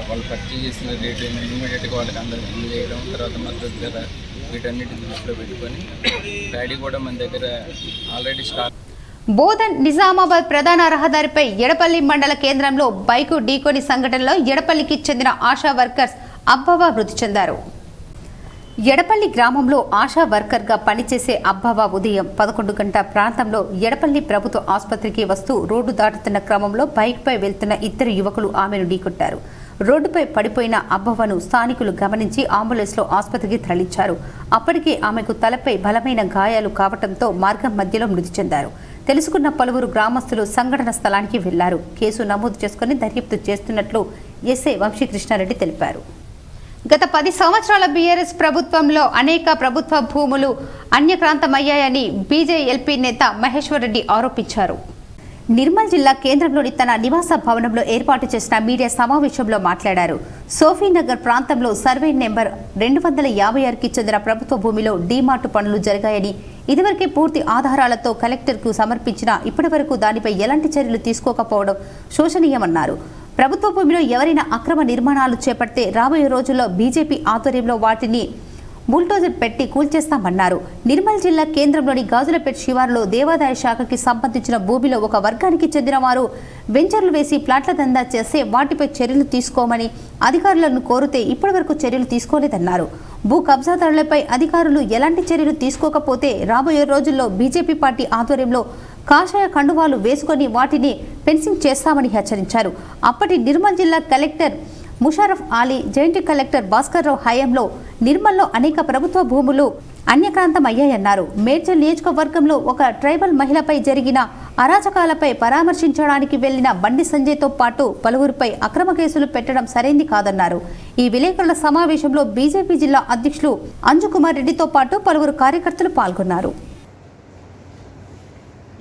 వాళ్ళు పర్చేజ్ చేసిన రేటు ఇమీడియట్గా వాళ్ళకి అందరికి అందజేయడం, తర్వాత మద్దతు ధర, వీటన్నిటిని దృష్టిలో పెట్టుకొని ప్యాడీ కూడా మన దగ్గర ఆల్రెడీ స్టార్ట్. బోధన్ నిజామాబాద్ ప్రధాన రహదారిపై ఎడపల్లి మండల కేంద్రంలో బైకు ఢీకొని సంఘటనలో ఎడపల్లికి చెందిన ఆశా వర్కర్స్ అబ్బవ మృతి చెందారు. ఎడపల్లి గ్రామంలో ఆశా వర్కర్గా పనిచేసే అబ్బవ ఉదయం 11 గంటల ప్రాంతంలో ఎడపల్లి ప్రభుత్వ ఆసుపత్రికి వస్తూ రోడ్డు దాటుతున్న క్రమంలో బైక్పై వెళ్తున్న 2 యువకులు ఆమెను ఢీకొట్టారు. రోడ్డుపై పడిపోయిన అబ్బవను స్థానికులు గమనించి అంబులెన్స్లో ఆసుపత్రికి తరలించారు. అప్పటికే ఆమెకు తలపై బలమైన గాయాలు కావడంతో మార్గం మధ్యలో మృతి చెందారు. తెలుసుకున్న పలువురు గ్రామస్తులు సంఘటన స్థలానికి వెళ్లారు. కేసు నమోదు చేసుకుని దర్యాప్తు చేస్తున్నట్లు ఎస్ఐ వంశీకృష్ణారెడ్డి తెలిపారు. గత 10 సంవత్సరాల బీఆర్ఎస్ ప్రభుత్వంలో అనేక ప్రభుత్వ భూములు అన్యక్రాంతమయ్యాయని బీజేఎల్పీ నేత మహేశ్వర్ రెడ్డి ఆరోపించారు. నిర్మల్ జిల్లా కేంద్రంలోని తన నివాస భవనంలో ఏర్పాటు చేసిన మీడియా సమావేశంలో మాట్లాడారు. సోఫీనగర్ ప్రాంతంలో సర్వే నెంబర్ 256కి చెందిన ప్రభుత్వ భూమిలో డీమార్ట్ పనులు జరిగాయని, ఇదివరకే పూర్తి ఆధారాలతో కలెక్టర్కు సమర్పించినా ఇప్పటివరకు దానిపై ఎలాంటి చర్యలు తీసుకోకపోవడం శోచనీయమన్నారు. ప్రభుత్వ భూమిలో ఎవరైనా అక్రమ నిర్మాణాలు చేపడితే రాబోయే రోజుల్లో బీజేపీ ఆధ్వర్యంలో వాటిని బుల్డోజర్ పెట్టి కూల్చేస్తామన్నారు. నిర్మల్ జిల్లా కేంద్రంలోని గాజులపేట శివారులో దేవాదాయ శాఖకి సంబంధించిన భూమిలో ఒక వర్గానికి చెందిన వారు వెంచర్లు వేసి ప్లాట్ల దందా చేస్తే వాటిపై చర్యలు తీసుకోమని అధికారులను కోరితే ఇప్పటివరకు చర్యలు తీసుకోలేదన్నారు. భూ కబ్జాదారులపై అధికారులు ఎలాంటి చర్యలు తీసుకోకపోతే రాబోయే రోజుల్లో బీజేపీ పార్టీ ఆధ్వర్యంలో కాషాయ కండువాలు వేసుకొని వాటిని ఫెన్సింగ్ చేస్తామని హెచ్చరించారు. అప్పటి నిర్మల్ జిల్లా collector Musharraf Ali, joint collector Bhaskar Rao హయాంలో నిర్మల్లో అనేక ప్రభుత్వ భూములు అన్యక్రాంతం అయ్యాయన్నారు. మేడ్చల్ నియోజకవర్గంలో ఒక ట్రైబల్ మహిళపై జరిగిన అరాచకాలపై పరామర్శించడానికి వెళ్లిన బండి సంజయ్తో పాటు పలువురిపై అక్రమ కేసులు పెట్టడం సరైంది కాదన్నారు. ఈ విలేకరుల సమావేశంలో బీజేపీ జిల్లా అధ్యక్షులు అంజుకుమార్ రెడ్డితో పాటు పలువురు కార్యకర్తలు పాల్గొన్నారు.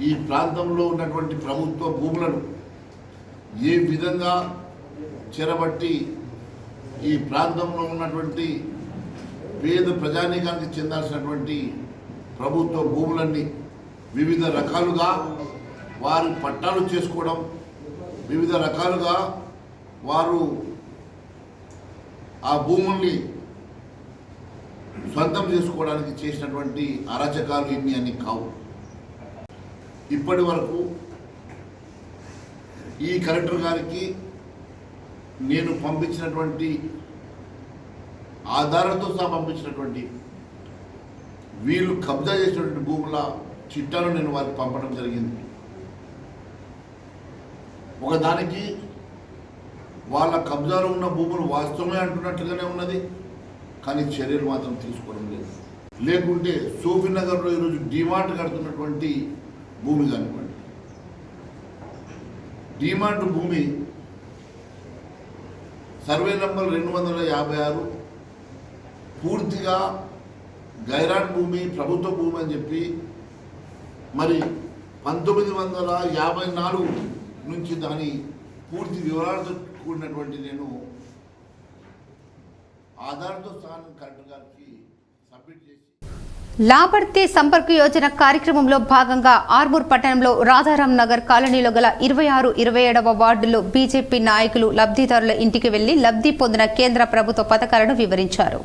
ఈ ప్రాంతంలో ఉన్నటువంటి ప్రభుత్వ భూములను ఏ విధంగా చెరబట్టి ఈ ప్రాంతంలో ఉన్నటువంటి పేద ప్రజానీకానికి చెందాల్సినటువంటి ప్రభుత్వ భూములన్నీ వివిధ రకాలుగా వారు పట్టాలు చేసుకోవడం, వివిధ రకాలుగా వారు ఆ భూముల్ని సొంతం చేసుకోవడానికి చేసినటువంటి అరాచకాలు ఇన్ని అన్ని కావు. ఇప్పటి వరకు ఈ కలెక్టర్ గారికి నేను పంపించినటువంటి ఆధారాలతో సహా పంపించినటువంటి వీళ్ళు కబ్జా చేసినటువంటి భూముల చిట్టాను నేను వారికి పంపడం జరిగింది. ఒకదానికి వాళ్ళ కబ్జాలో ఉన్న భూములు వాస్తవమే అంటున్నట్టుగానే ఉన్నది, కానీ చర్యలు మాత్రం తీసుకోవడం లేదు. లేకుంటే సోఫీనగర్లో ఈరోజు డిమార్ట్ కడుతున్నటువంటి భూమి కానివ్వండి, డిమార్ట్ భూమి సర్వే నంబర్ 256 పూర్తిగా గైరాట్ భూమి, ప్రభుత్వ భూమి అని చెప్పి మరి 1954 నుంచి దాని పూర్తి వివరాలతో కూడినటువంటి నేను ఆధార్తో సహా కలెక్టర్ గారికి సబ్మిట్ చేసి లాభర్తే సంపర్క్ యోజన కార్యక్రమంలో భాగంగా ఆర్మూర్ పట్టణంలో రాజారాం నగర్ కాలనీలో గల 26, 27వ వార్డులో బీజేపీ నాయకులు లబ్ధిదారుల ఇంటికి వెళ్లి లబ్ధి పొందిన కేంద్ర ప్రభుత్వ పథకాలను వివరించారు.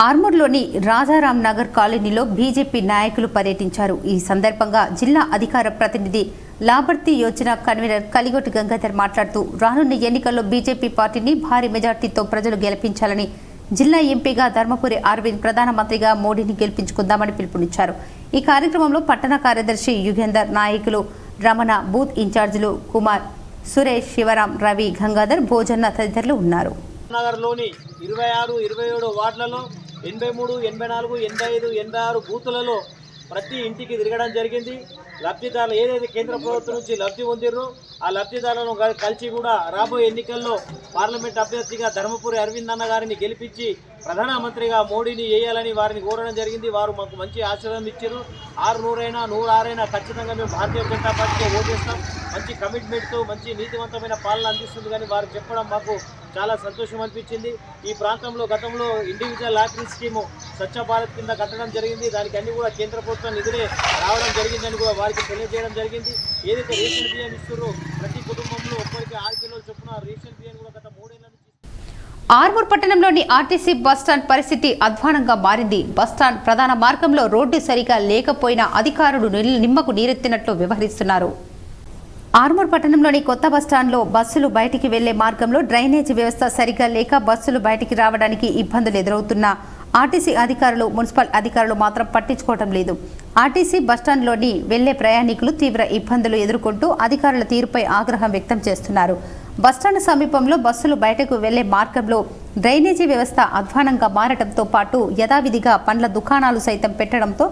ఆర్మూర్లోని రాజారాం నగర్ కాలనీలో బీజేపీ నాయకులు పర్యటించారు. ఈ సందర్భంగా జిల్లా అధికార ప్రతినిధి లాభర్తి యోజన కన్వీనర్ కలిగొట్టి గంగాధర్ మాట్లాడుతూ రానున్న ఎన్నికల్లో బీజేపీ పార్టీని భారీ మెజార్టీతో ప్రజలు గెలిపించాలని, జిల్లా ఎంపీగా ధర్మపురి అరవింద్, ప్రధానమంత్రిగా మోడీని గెలిపించుకుందామని పిలుపునిచ్చారు. ఈ కార్యక్రమంలో పట్టణ కార్యదర్శి యుగేందర్, నాయకులు రమణ, బూత్ ఇన్ఛార్జీలు కుమార్, సురేష్, శివరాం, రవి, గంగాధర్, భోజన్న తదితరులు ఉన్నారు. నగర్లోని 26, 27 వార్డులలో 83, 84, 85, 86 బూతులలో ప్రతి ఇంటికి తిరగడం జరిగింది. లబ్ధిదారులు ఏదైతే కేంద్ర ప్రభుత్వం నుంచి లబ్ధి పొందిరో ఆ లబ్ధిదారులను కలిసి కూడా రాబోయే ఎన్నికల్లో పార్లమెంట్ అభ్యర్థిగా ధర్మపురి అరవింద్ అన్న గారిని గెలిపించి ప్రధానమంత్రిగా మోడీని వేయాలని వారిని కోరడం జరిగింది. వారు మాకు మంచి ఆశీర్వాదం ఇచ్చారు. 600 106 ఖచ్చితంగా మేము భారతీయ జనతా పార్టీకి ఓటేస్తాం. మంచి కమిట్మెంట్తో మంచి నీతివంతమైన పాలన అందిస్తుంది కానీ వారు చెప్పడం మాకు చాలా సంతోషం అనిపించింది. ఈ ప్రాంతంలో గతంలో individual lottery scheme Swachh Bharat కింద కట్టడం జరిగింది. దానికి అన్ని కూడా కేంద్ర ప్రభుత్వం నిధులే రావడం జరిగిందని కూడా వారికి తెలియజేయడం జరిగింది. ఏదైతే రేషన్ బియ్యం ఇస్తున్నారో ప్రతి కుటుంబంలో ఒక్కరికి 6 కిలోల చొప్పున రేషన్ బియ్యం కూడా గత 3 ఏళ్ల నుంచి. ఆర్మూర్ పట్టణంలోని ఆర్టీసీ బస్టాండ్ పరిస్థితి అధ్వానంగా మారింది. బస్టాండ్ ప్రధాన మార్గంలో రోడ్డు సరిగా లేకపోయినా అధికారులు నిమ్మకు నీరెత్తినట్లు వ్యవహరిస్తున్నారు. ఆర్మూర్ పట్టణంలోని కొత్త బస్టాండ్లో బస్సులు బయటికి వెళ్లే మార్గంలో డ్రైనేజీ వ్యవస్థ సరిగా లేక బస్సులు బయటికి రావడానికి ఇబ్బందులు ఎదురవుతున్నా ఆర్టీసీ అధికారులు, మున్సిపల్ అధికారులు మాత్రం పట్టించుకోవడం లేదు. ఆర్టీసీ బస్టాండ్లోని వెళ్లే ప్రయాణికులు తీవ్ర ఇబ్బందులు ఎదుర్కొంటూ అధికారుల తీరుపై ఆగ్రహం వ్యక్తం చేస్తున్నారు. బస్టాండ్ సమీపంలో బస్సులు బయటకు వెళ్లే మార్గంలో డ్రైనేజీ వ్యవస్థ అధ్వానంగా మారడంతో పాటు యథావిధిగా పండ్ల దుకాణాలు సైతం పెట్టడంతో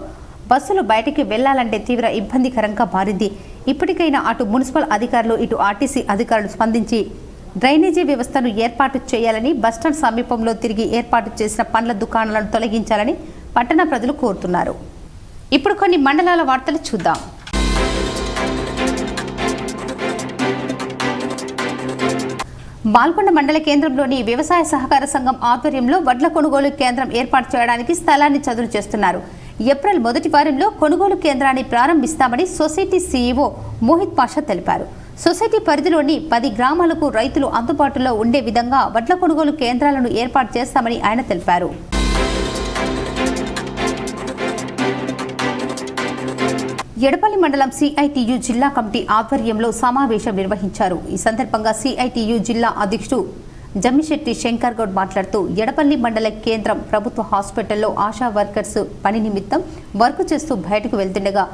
బస్సులు బయటికి వెళ్లాలంటే తీవ్ర ఇబ్బందికరంగా మారింది. ఇప్పటికైనా అటు మున్సిపల్ అధికారులు, ఇటు ఆర్టీసీ అధికారులు స్పందించి డ్రైనేజీ వ్యవస్థను ఏర్పాటు చేయాలని, బస్టాండ్ సమీపంలో తిరిగి ఏర్పాటు చేసిన పండ్ల దుకాణాలను తొలగించాలని పట్టణ ప్రజలు కోరుతున్నారు. ఇప్పుడు కొన్ని మండలాల వార్తలు చూద్దాం. బాల్కొండ మండల కేంద్రంలోని వ్యవసాయ సహకార సంఘం ఆధ్వర్యంలో వడ్ల కొనుగోలు కేంద్రం ఏర్పాటు చేయడానికి స్థలాన్ని చదును చేస్తున్నారు. ఏప్రిల్ మొదటి వారంలో కొనుగోలు కేంద్రాన్ని ప్రారంభిస్తామని సొసైటీ సీఈఓ మోహిత్ పాషా తెలిపారు. సొసైటీ పరిధిలోని 10 గ్రామాలకు రైతులు అందుబాటులో ఉండే విధంగా వడ్ల కొనుగోలు కేంద్రాలను ఏర్పాటు చేస్తామని ఆయన తెలిపారు. ఎడపల్లి మండలం సిఐటియు జిల్లా కమిటీ ఆధ్వర్యంలో సమావేశం నిర్వహించారు. ఈ సందర్భంగా సిఐటియు జిల్లా అధ్యక్షుడు జమ్మిశెట్టి శంకర్ గౌడ్ మాట్లాడుతూ ఎడపల్లి మండల కేంద్రం ప్రభుత్వ హాస్పిటల్లో ఆశా వర్కర్స్ పని నిమిత్తం వర్క్ చేస్తూ బయటకు వెళ్తుండగా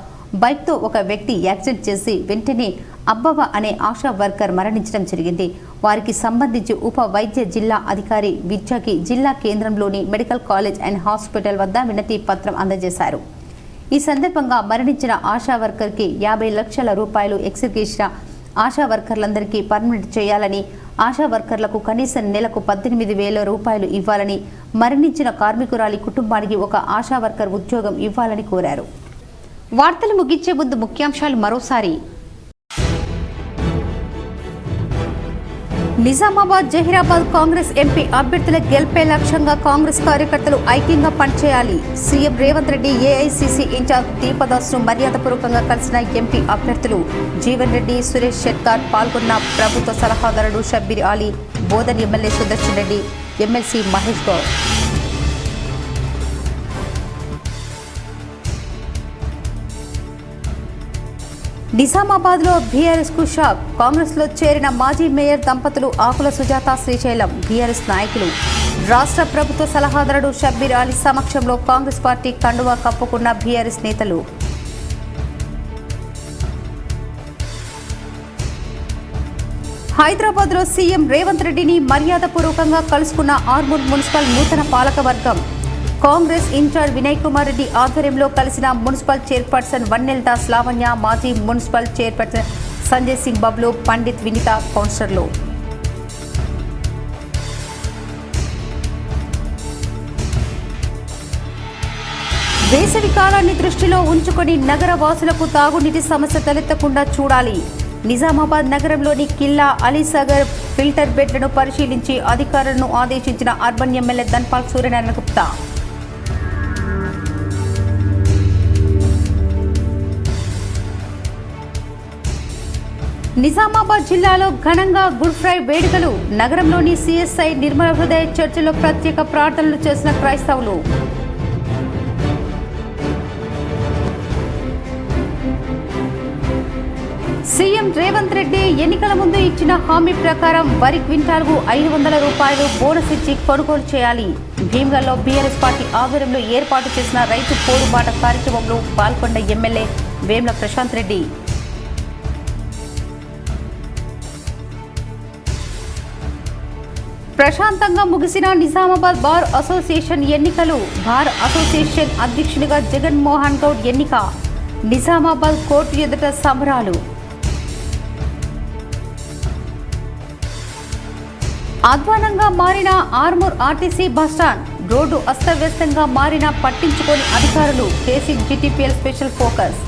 బైక్తో ఒక వ్యక్తి యాక్సిడెంట్ చేసి వెంటనే అబ్బవ అనే ఆశా వర్కర్ మరణించడం జరిగింది. వారికి సంబంధించి ఉప వైద్య జిల్లా అధికారి విద్యకి జిల్లా కేంద్రంలోని మెడికల్ కాలేజ్ అండ్ హాస్పిటల్ వద్ద వినతి పత్రం అందజేశారు. ఈ సందర్భంగా మరణించిన ఆశా వర్కర్కి 50 లక్షల రూపాయలు ఎక్స్గ్రేషియా ఆశా వర్కర్లందరికీ పర్మనెంట్ చేయాలని, ఆశా వర్కర్లకు కనీసం నెలకు 18,000 రూపాయలు ఇవ్వాలని, మరణించిన కార్మికురాలి కుటుంబానికి ఒక ఆశా వర్కర్ ఉద్యోగం ఇవ్వాలని కోరారు. వార్తలు ముగించే ముందు ముఖ్యాంశాలు మరోసారి. నిజామాబాద్, జహీరాబాద్ కాంగ్రెస్ ఎంపీ అభ్యర్థుల గెలుపే లక్ష్యంగా కాంగ్రెస్ కార్యకర్తలు ఐక్యంగా పనిచేయాలి. CM Revanth Reddy AICC incharge దీపదాస్ను మర్యాదపూర్వకంగా కలిసిన ఎంపీ అభ్యర్థులు జీవన్ రెడ్డి, సురేష్ షెట్కార్ పాల్గొన్న ప్రభుత్వ సలహాదారుడు షబ్బీర్ అలీ, బోధన్ ఎమ్మెల్యే సుదర్శన్ రెడ్డి, ఎమ్మెల్సీ మహేష్ గౌడ్. నిజామాబాద్ లో బీఆర్ఎస్ కు షాక్. కాంగ్రెస్ లో చేరిన మాజీ మేయర్ దంపతులు ఆకుల సుజాత, శ్రీశైలం. బీఆర్ఎస్ నాయకులు రాష్ట్ర ప్రభుత్వ సలహాదారుడు షబ్బీర్ అలీ సమక్షంలో కాంగ్రెస్ పార్టీ కండువా కప్పుకున్న బీఆర్ఎస్ నేతలు. హైదరాబాద్ లో సీఎం రేవంత్ రెడ్డిని మర్యాదపూర్వకంగా కలుసుకున్న ఆర్మూర్ మున్సిపల్ నూతన పాలక వర్గం. కాంగ్రెస్ ఇన్ఛార్జ్ వినయ్ కుమార్ రెడ్డి ఆధ్వర్యంలో కలిసిన మున్సిపల్ చైర్పర్సన్ వన్నెల్ దాస్ లావణ్య, మాజీ మున్సిపల్ చైర్పర్సన్ సంజయ్ సింగ్ బబ్లు, పండిత్ వినిత కౌన్సిలర్లు. వేసవి కాలాన్ని దృష్టిలో ఉంచుకొని నగర వాసులకు తాగునీటి సమస్య తలెత్తకుండా చూడాలి. నిజామాబాద్ నగరంలోని కిల్లా, అలీసాగర్ ఫిల్టర్ బెడ్లను పరిశీలించి అధికారులను ఆదేశించిన అర్బన్ ఎమ్మెల్యే ధన్పాల్ సూర్యనారాయణ గుప్తా. నిజామాబాద్ జిల్లాలో ఘనంగా గుడ్ ఫ్రైడే వేడుకలు. నగరంలోని సిఎస్ఐ నిర్మల హృదయ చర్చిలో ప్రత్యేక ప్రార్థనలు చేసిన క్రైస్తవులు. సీఎం రేవంత్ రెడ్డి ఎన్నికల ముందు ఇచ్చిన హామీ ప్రకారం వరి క్వింటాల్కు 500 రూపాయలు బోనస్ ఇచ్చి కొనుగోలు చేయాలి. భీమ్గల్లో బీఆర్ఎస్ పార్టీ ఆధ్వర్యంలో ఏర్పాటు చేసిన రైతు పోరుబాట కార్యక్రమంలో పాల్గొన్న ఎమ్మెల్యే వేమ్ల ప్రశాంత్ రెడ్డి. ప్రశాంతంగా ముగిసిన నిజామాబాద్ బార్ అసోసియేషన్ ఎన్నికలు. బార్ అసోసియేషన్ అధ్యక్షునిగా జగన్మోహన్ గౌడ్ ఎన్నిక. నిజామాబాద్ కోర్టు ఎదుట సంబరాలు. అధ్వానంగా మారిన ఆర్మూర్ ఆర్టీసీ బస్టాండ్. రోడ్డు అస్తవ్యస్తంగా మారినా పట్టించుకొని అధికారులు. KC GTPL special focus.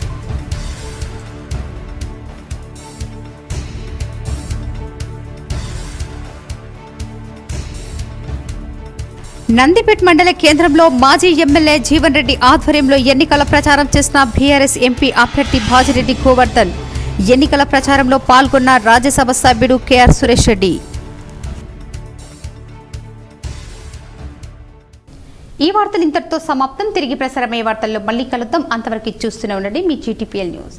Nandipet మండల కేంద్రంలో మాజీ ఎమ్మెల్యే జీవన్ రెడ్డి ఆధ్వర్యంలో ఎన్నికల ప్రచారం చేసిన బీఆర్ఎస్ ఎంపీ అభ్యర్థి భాజిరెడ్డి గోవర్ధన్. ఎన్నికల ప్రచారంలో పాల్గొన్న రాజ్యసభ సభ్యుడు కేఆర్ సురేష్ రెడ్డి. ఈ వార్తలు ఇంతటితో సమాప్తం. తిరిగి ప్రసారమయ్యే వార్తల్లో మళ్ళీ కలుద్దాం. అంతవరకు చూస్తూనే ఉండండి మీ జీటీపీఎల్ న్యూస్.